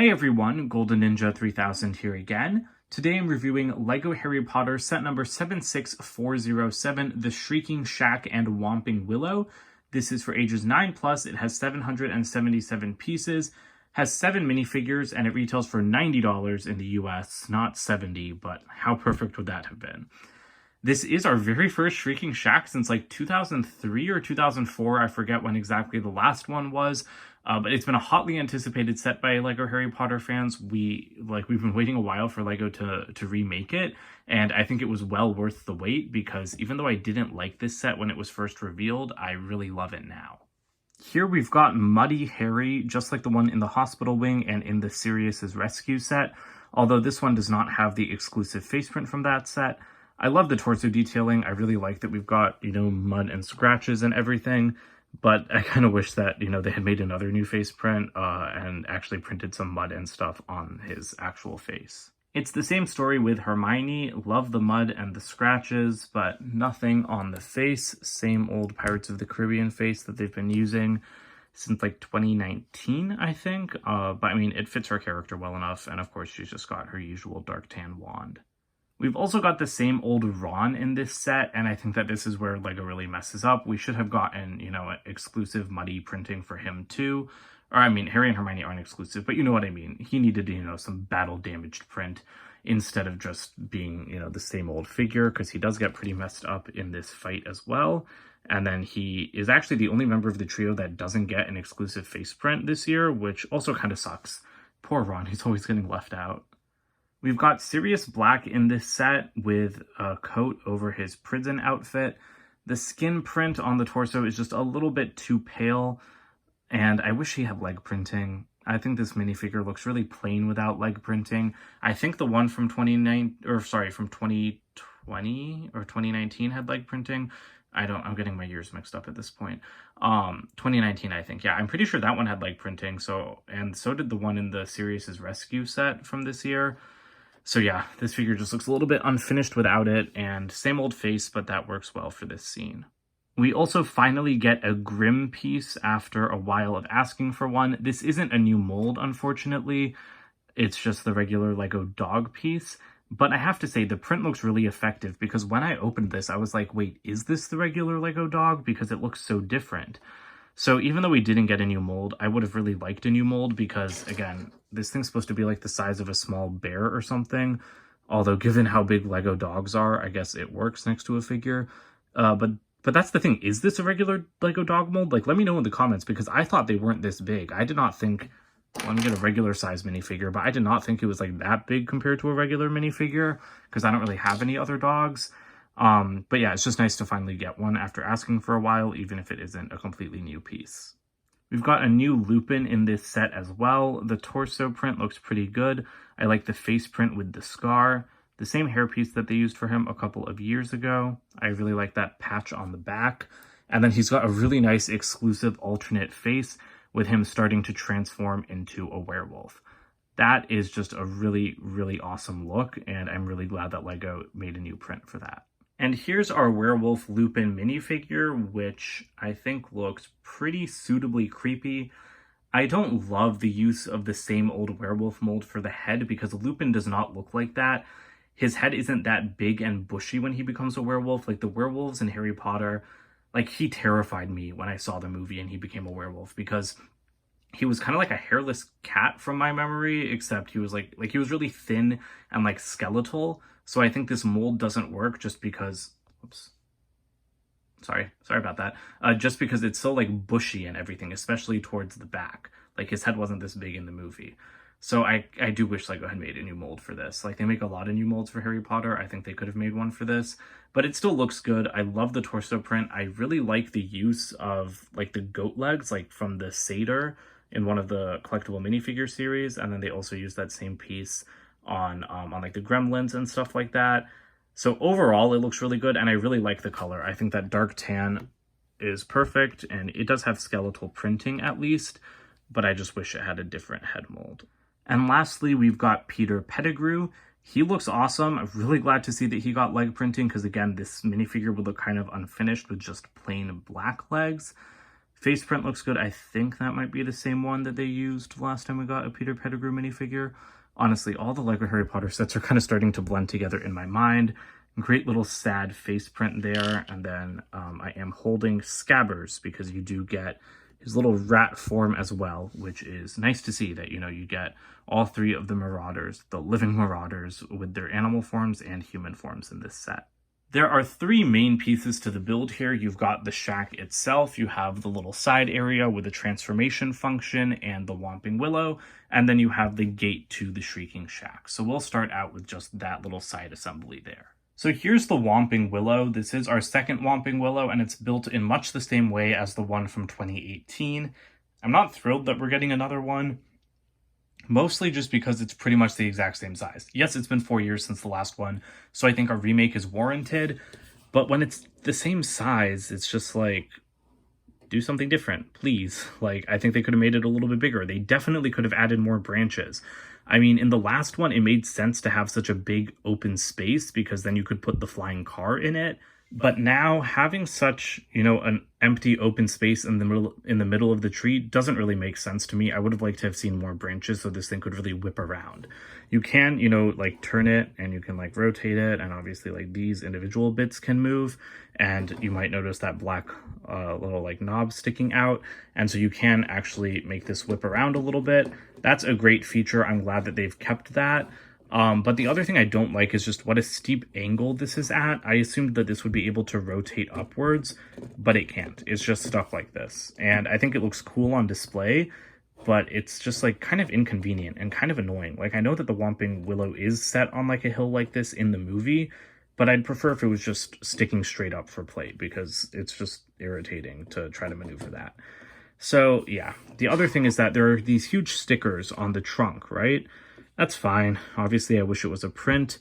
Hey everyone, Golden Ninja 3000 here again. Today I'm reviewing LEGO Harry Potter set number 76407, The Shrieking Shack and Whomping Willow. This is for ages 9+, it has 777 pieces, has 7 minifigures, and it retails for $90 in the US, not $70, but how perfect would that have been? This is our very first Shrieking Shack since like 2003 or 2004, I forget when exactly the last one was. But it's been a hotly anticipated set by LEGO Harry Potter fans. We've been waiting a while for LEGO to remake it, and I think it was well worth the wait because even though I didn't like this set when it was first revealed, I really love it now. Here we've got Muddy Harry, just like the one in the hospital wing and in the Sirius's Rescue set, although this one does not have the exclusive face print from that set. I love the torso detailing. I really like that we've got, mud and scratches and everything. But I kind of wish that, they had made another new face print and actually printed some mud and stuff on his actual face. It's the same story with Hermione. Love the mud and the scratches, but nothing on the face. Same old Pirates of the Caribbean face that they've been using since like 2019, I think. But I mean, it fits her character well enough. And of course, she's just got her usual dark tan wand. We've also got the same old Ron in this set, and I think that this is where LEGO really messes up. We should have gotten, an exclusive muddy printing for him too. Or, I mean, Harry and Hermione aren't exclusive, but you know what I mean. He needed, some battle-damaged print instead of just being, the same old figure, because he does get pretty messed up in this fight as well. And then he is actually the only member of the trio that doesn't get an exclusive face print this year, which also kind of sucks. Poor Ron, he's always getting left out. We've got Sirius Black in this set with a coat over his prison outfit. The skin print on the torso is just a little bit too pale, and I wish he had leg printing. I think this minifigure looks really plain without leg printing. I think the one from 2020 or 2019 had leg printing. I'm getting my years mixed up at this point. 2019, I think. Yeah, I'm pretty sure that one had leg printing. And so did the one in the Sirius's Rescue set from this year. So yeah, this figure just looks a little bit unfinished without it, and same old face, but that works well for this scene. We also finally get a Grimm piece after a while of asking for one. This isn't a new mold, unfortunately. It's just the regular LEGO dog piece. But I have to say, the print looks really effective, because when I opened this, I was like, wait, is this the regular LEGO dog? Because it looks so different. So even though we didn't get a new mold, I would have really liked a new mold because, again, this thing's supposed to be like the size of a small bear or something. Although given how big LEGO dogs are, I guess it works next to a figure. But that's the thing. Is this a regular LEGO dog mold? Like, let me know in the comments because I thought they weren't this big. I did not think... Well, I'm gonna get a regular size minifigure, but I did not think it was like that big compared to a regular minifigure because I don't really have any other dogs. But yeah, it's just nice to finally get one after asking for a while, even if it isn't a completely new piece. We've got a new Lupin in this set as well. The torso print looks pretty good. I like the face print with the scar. The same hairpiece that they used for him a couple of years ago. I really like that patch on the back. And then he's got a really nice exclusive alternate face with him starting to transform into a werewolf. That is just a really, really awesome look, and I'm really glad that LEGO made a new print for that. And here's our Werewolf Lupin minifigure, which I think looks pretty suitably creepy. I don't love the use of the same old werewolf mold for the head because Lupin does not look like that. His head isn't that big and bushy when he becomes a werewolf. Like the werewolves in Harry Potter, like he terrified me when I saw the movie and he became a werewolf because he was kind of like a hairless cat from my memory, except he was like he was really thin and like skeletal. So I think this mold doesn't work just because, oops, sorry about that. Just because it's so like bushy and everything, especially towards the back. Like his head wasn't this big in the movie. So I do wish LEGO had made a new mold for this. Like they make a lot of new molds for Harry Potter. I think they could have made one for this, but it still looks good. I love the torso print. I really like the use of like the goat legs, like from the satyr in one of the collectible minifigure series. And then they also use that same piece on like the gremlins and stuff like that. So overall, it looks really good, and I really like the color. I think that dark tan is perfect, and it does have skeletal printing at least, but I just wish it had a different head mold. And lastly, we've got Peter Pettigrew. He looks awesome. I'm really glad to see that he got leg printing, because again, this minifigure would look kind of unfinished with just plain black legs. Face print looks good. I think that might be the same one that they used last time we got a Peter Pettigrew minifigure. Honestly, all the LEGO Harry Potter sets are kind of starting to blend together in my mind. Great little sad face print there. And then I am holding Scabbers because you do get his little rat form as well, which is nice to see that, you get all three of the Marauders, the living Marauders, with their animal forms and human forms in this set. There are three main pieces to the build here. You've got the shack itself, you have the little side area with the transformation function and the Whomping Willow, and then you have the gate to the Shrieking Shack. So we'll start out with just that little side assembly there. So here's the Whomping Willow. This is our second Whomping Willow, and it's built in much the same way as the one from 2018. I'm not thrilled that we're getting another one, mostly just because it's pretty much the exact same size. Yes, it's been 4 years since the last one, so I think a remake is warranted, but when it's the same size, it's just like, do something different, please. Like, I think they could have made it a little bit bigger. They definitely could have added more branches. I mean, in the last one, it made sense to have such a big open space because then you could put the flying car in it. But now having such, an empty open space in the middle of the tree doesn't really make sense to me. I would have liked to have seen more branches so this thing could really whip around. You can, like turn it and you can like rotate it, and obviously like these individual bits can move, and you might notice that black little like knob sticking out, and so you can actually make this whip around a little bit. That's a great feature. I'm glad that they've kept that. But the other thing I don't like is just what a steep angle this is at. I assumed that this would be able to rotate upwards, but it can't. It's just stuck like this. And I think it looks cool on display, but it's just like kind of inconvenient and kind of annoying. Like, I know that the Whomping Willow is set on like a hill like this in the movie, but I'd prefer if it was just sticking straight up for play because it's just irritating to try to maneuver that. So yeah, the other thing is that there are these huge stickers on the trunk, right? That's fine. Obviously, I wish it was a print,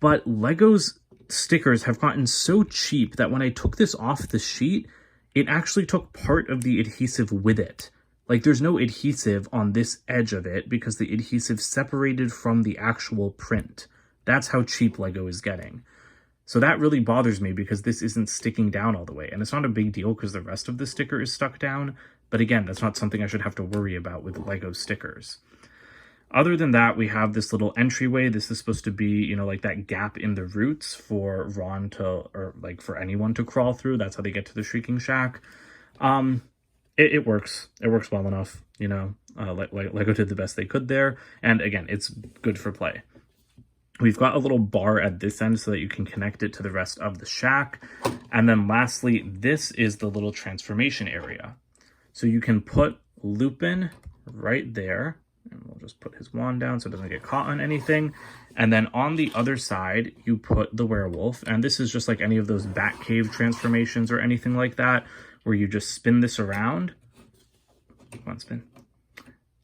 but Lego's stickers have gotten so cheap that when I took this off the sheet, it actually took part of the adhesive with it. Like, there's no adhesive on this edge of it because the adhesive separated from the actual print. That's how cheap Lego is getting. So that really bothers me because this isn't sticking down all the way. And it's not a big deal because the rest of the sticker is stuck down. But again, that's not something I should have to worry about with Lego stickers. Other than that, we have this little entryway. This is supposed to be, like that gap in the roots for Ron or like for anyone to crawl through. That's how they get to the Shrieking Shack. It works. It works well enough, Lego did the best they could there. And again, it's good for play. We've got a little bar at this end so that you can connect it to the rest of the shack. And then lastly, this is the little transformation area. So you can put Lupin right there. And we'll just put his wand down so it doesn't get caught on anything. And then on the other side, you put the werewolf. And this is just like any of those Batcave transformations or anything like that, where you just spin this around. One spin.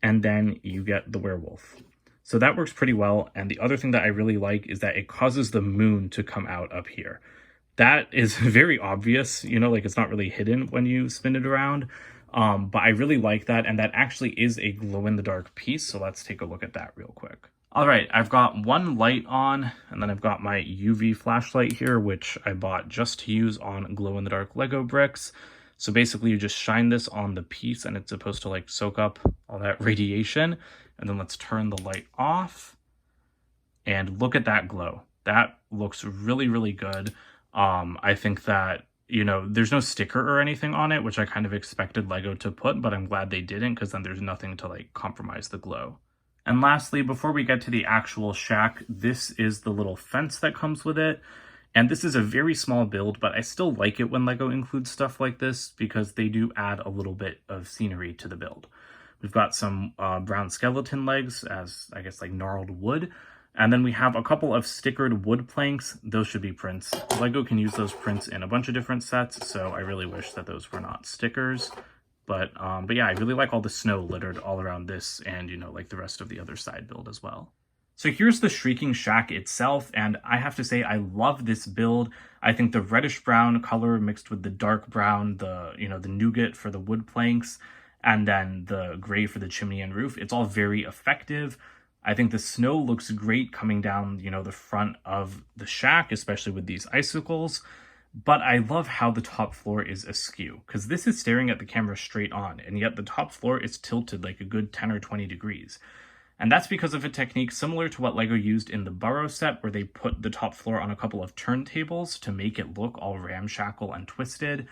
And then you get the werewolf. So that works pretty well. And the other thing that I really like is that it causes the moon to come out up here. That is very obvious, like it's not really hidden when you spin it around. But I really like that, and that actually is a glow-in-the-dark piece, so let's take a look at that real quick. All right, I've got one light on, and then I've got my UV flashlight here, which I bought just to use on glow-in-the-dark Lego bricks. So basically, you just shine this on the piece, and it's supposed to like soak up all that radiation. And then let's turn the light off, and look at that glow. That looks really, really good. I think that there's no sticker or anything on it, which I kind of expected Lego to put, but I'm glad they didn't because then there's nothing to like compromise the glow. And lastly, before we get to the actual shack, this is the little fence that comes with it. And this is a very small build, but I still like it when Lego includes stuff like this because they do add a little bit of scenery to the build. We've got some brown skeleton legs as, I guess, like gnarled wood. And then we have a couple of stickered wood planks. Those should be prints. Lego can use those prints in a bunch of different sets, so I really wish that those were not stickers. But yeah, I really like all the snow littered all around this and, like the rest of the other side build as well. So here's the Shrieking Shack itself, and I have to say I love this build. I think the reddish brown color mixed with the dark brown, the nougat for the wood planks, and then the gray for the chimney and roof, it's all very effective. I think the snow looks great coming down, the front of the shack, especially with these icicles. But I love how the top floor is askew, because this is staring at the camera straight on, and yet the top floor is tilted like a good 10 or 20 degrees. And that's because of a technique similar to what LEGO used in the Burrow set, where they put the top floor on a couple of turntables to make it look all ramshackle and twisted.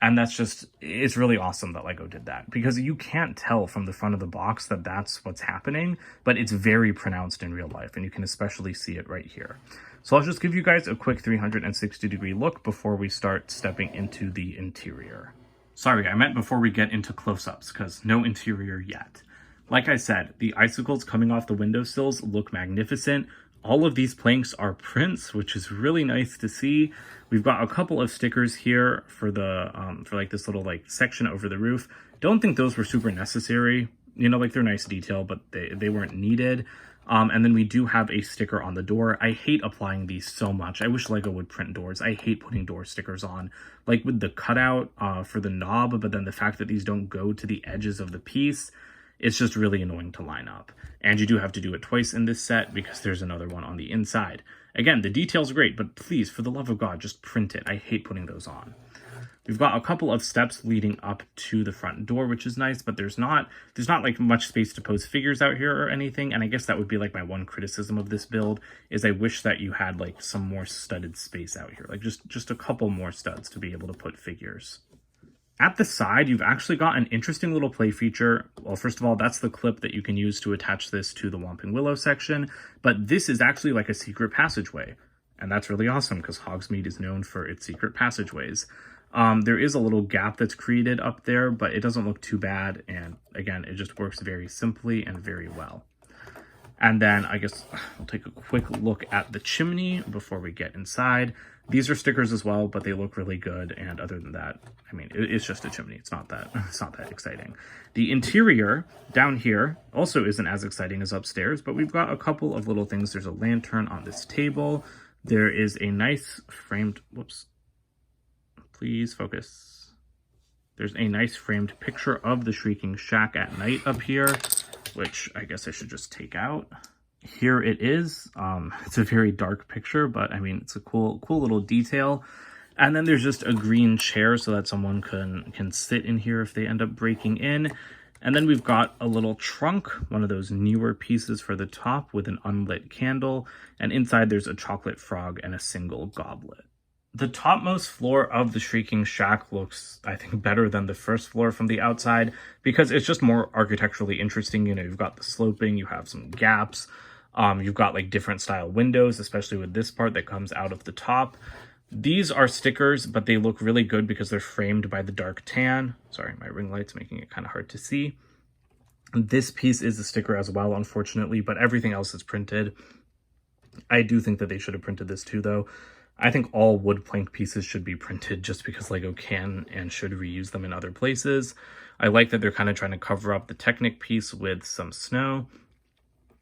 And that's just, it's really awesome that LEGO did that, because you can't tell from the front of the box that that's what's happening, but it's very pronounced in real life, and you can especially see it right here. So I'll just give you guys a quick 360-degree look before we start stepping into the interior. Sorry, I meant before we get into close-ups, because no interior yet. Like I said, the icicles coming off the windowsills look magnificent. All of these planks are prints, which is really nice to see. We've got a couple of stickers here for the for like this little like section over the roof. Don't think those were super necessary. You know, like they're nice detail, but they weren't needed. And then we do have a sticker on the door. I hate applying these so much. I wish LEGO would print doors. I hate putting door stickers on, like with the cutout for the knob, but then the fact that these don't go to the edges of the piece, it's just really annoying to line up. And you do have to do it twice in this set because there's another one on the inside. Again, the detail's great, but please, for the love of God, just print it. I hate putting those on. We've got a couple of steps leading up to the front door, which is nice, but there's not like much space to pose figures out here or anything. And I guess that would be like my one criticism of this build, is I wish that you had like some more studded space out here, like just a couple more studs to be able to put figures. At the side, you've actually got an interesting little play feature. Well, first of all, that's the clip that you can use to attach this to the Whomping Willow section, but this is actually like a secret passageway. And that's really awesome because Hogsmeade is known for its secret passageways. There is a little gap that's created up there, but it doesn't look too bad. And again, it just works very simply and very well. And then I guess we'll take a quick look at the chimney before we get inside. These are stickers as well, but they look really good. And other than that, I mean, it's just a chimney. It's not that exciting. The interior down here also isn't as exciting as upstairs, but we've got a couple of little things. There's a lantern on this table. There is a nice framed, whoops, please focus. There's a nice framed picture of the Shrieking Shack at night up here, which I guess I should just take out. Here it is. It's a very dark picture, but I mean, it's a cool little detail. And then there's just a green chair so that someone can sit in here if they end up breaking in. And then we've got a little trunk, one of those newer pieces for the top with an unlit candle. And inside there's a chocolate frog and a single goblet. The topmost floor of the Shrieking Shack looks, I think, better than the first floor from the outside because it's just more architecturally interesting. You know, you've got the sloping, you have some gaps, you've got like different style windows, especially with this part that comes out of the top. These are stickers, but they look really good because they're framed by the dark tan. Sorry, my ring light's making it kind of hard to see. This piece is a sticker as well, unfortunately, but everything else is printed. I do think that they should have printed this too, though. I think all wood plank pieces should be printed just because LEGO can and should reuse them in other places. I like that they're kind of trying to cover up the Technic piece with some snow.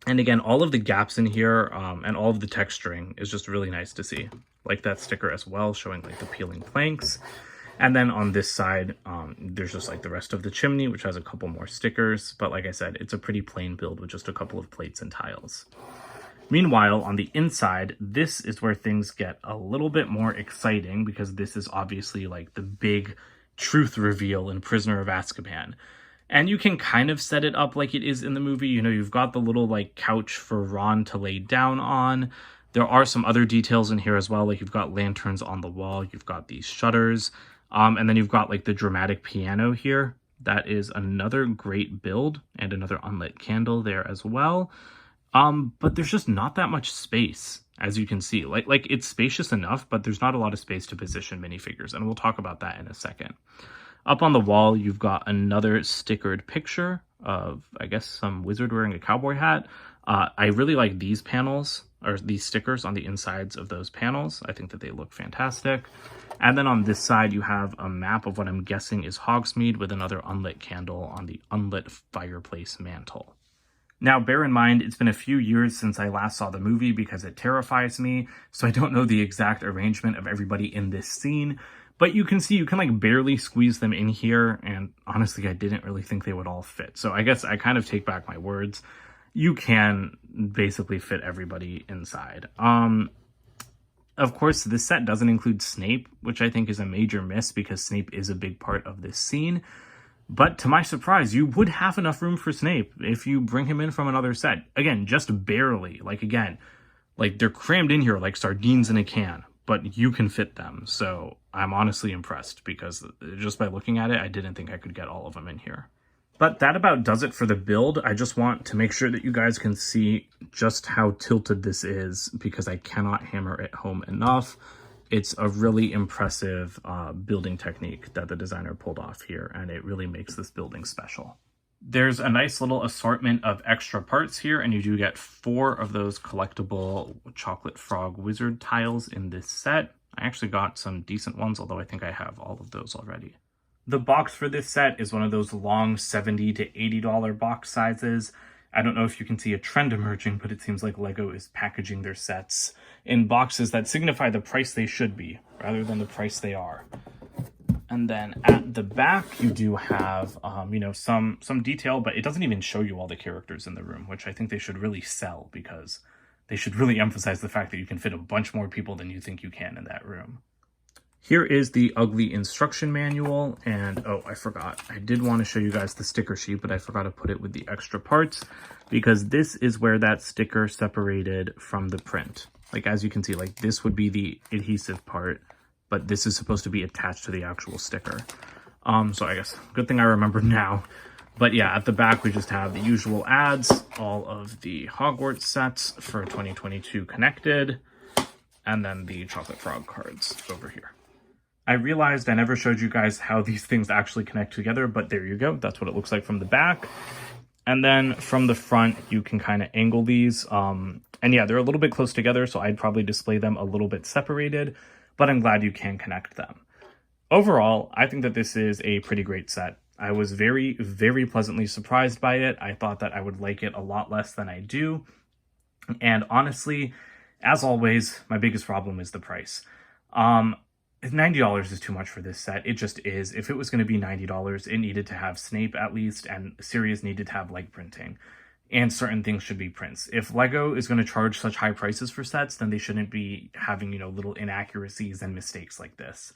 And again, all of the gaps in here and all of the texturing is just really nice to see. Like that sticker as well, showing like the peeling planks. And then on this side, there's just like the rest of the chimney, which has a couple more stickers. But like I said, it's a pretty plain build with just a couple of plates and tiles. Meanwhile, on the inside, this is where things get a little bit more exciting because this is obviously like the big truth reveal in Prisoner of Azkaban. And you can kind of set it up like it is in the movie. You know, you've got the little like couch for Ron to lay down on. There are some other details in here as well. Like you've got lanterns on the wall. You've got these shutters. And then you've got like the dramatic piano here. That is another great build and another unlit candle there as well. But there's just not that much space, as you can see. Like it's spacious enough, but there's not a lot of space to position minifigures, and we'll talk about that in a second. Up on the wall, you've got another stickered picture of, I guess, some wizard wearing a cowboy hat. I really like these panels, or these stickers on the insides of those panels. I think that they look fantastic. And then on this side, you have a map of what I'm guessing is Hogsmeade with another unlit candle on the unlit fireplace mantle. Now, bear in mind, it's been a few years since I last saw the movie because it terrifies me, so I don't know the exact arrangement of everybody in this scene, but you can see you can like barely squeeze them in here, and honestly, I didn't really think they would all fit. So I guess I kind of take back my words. You can basically fit everybody inside. Of course, this set doesn't include Snape, which I think is a major miss because Snape is a big part of this scene. But to my surprise, you would have enough room for Snape if you bring him in from another set. Again, just barely. Like they're crammed in here like sardines in a can, but you can fit them. So I'm honestly impressed because just by looking at it, I didn't think I could get all of them in here. But that about does it for the build. I just want to make sure that you guys can see just how tilted this is because I cannot hammer it home enough. It's a really impressive building technique that the designer pulled off here, and it really makes this building special. There's a nice little assortment of extra parts here, and you do get 4 of those collectible chocolate frog wizard tiles in this set. I actually got some decent ones, although I think I have all of those already. The box for this set is one of those long $70 to $80 box sizes. I don't know if you can see a trend emerging, but it seems like LEGO is packaging their sets in boxes that signify the price they should be, rather than the price they are. And then at the back, you do have, some detail, but it doesn't even show you all the characters in the room, which I think they should really sell because they should really emphasize the fact that you can fit a bunch more people than you think you can in that room. Here is the ugly instruction manual, and oh, I forgot. I did want to show you guys the sticker sheet, but I forgot to put it with the extra parts because this is where that sticker separated from the print. Like, as you can see, like this would be the adhesive part, but this is supposed to be attached to the actual sticker. So I guess, good thing I remember now. But yeah, at the back, we just have the usual ads, all of the Hogwarts sets for 2022 connected, and then the Chocolate Frog cards over here. I realized I never showed you guys how these things actually connect together, but there you go. That's what it looks like from the back. And then from the front, you can kind of angle these. And yeah, they're a little bit close together, so I'd probably display them a little bit separated, but I'm glad you can connect them. Overall, I think that this is a pretty great set. I was very, very pleasantly surprised by it. I thought that I would like it a lot less than I do. And honestly, as always, my biggest problem is the price. $90 is too much for this set. It just is. If it was going to be $90, it needed to have Snape at least, and Sirius needed to have leg printing. And certain things should be prints. If LEGO is going to charge such high prices for sets, then they shouldn't be having, little inaccuracies and mistakes like this.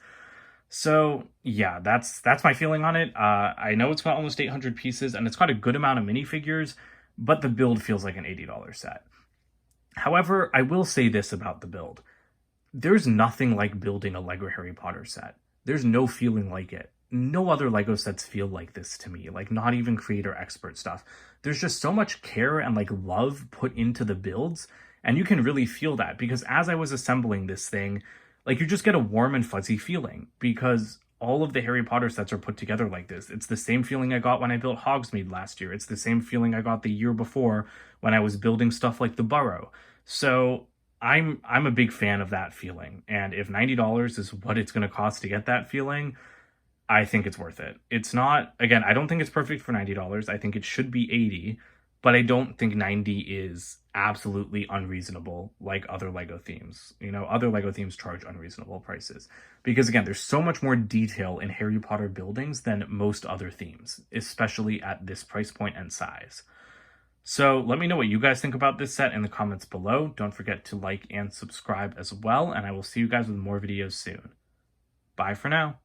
So yeah, that's my feeling on it. I know it's got almost 800 pieces, and it's got a good amount of minifigures, but the build feels like an $80 set. However, I will say this about the build. There's nothing like building a LEGO Harry Potter set. There's no feeling like it. No other LEGO sets feel like this to me, like not even creator expert stuff. There's just so much care and like love put into the builds, and you can really feel that because as I was assembling this thing, like you just get a warm and fuzzy feeling because all of the Harry Potter sets are put together like this. It's the same feeling I got when I built Hogsmeade last year. It's the same feeling I got the year before when I was building stuff like the Burrow. So I'm a big fan of that feeling, and if $90 is what it's going to cost to get that feeling, I think it's worth it. It's not, again, I don't think it's perfect for $90. I think it should be $80, but I don't think $90 is absolutely unreasonable like other LEGO themes. Other LEGO themes charge unreasonable prices because, again, there's so much more detail in Harry Potter buildings than most other themes, especially at this price point and size. So let me know what you guys think about this set in the comments below. Don't forget to like and subscribe as well, and I will see you guys with more videos soon. Bye for now.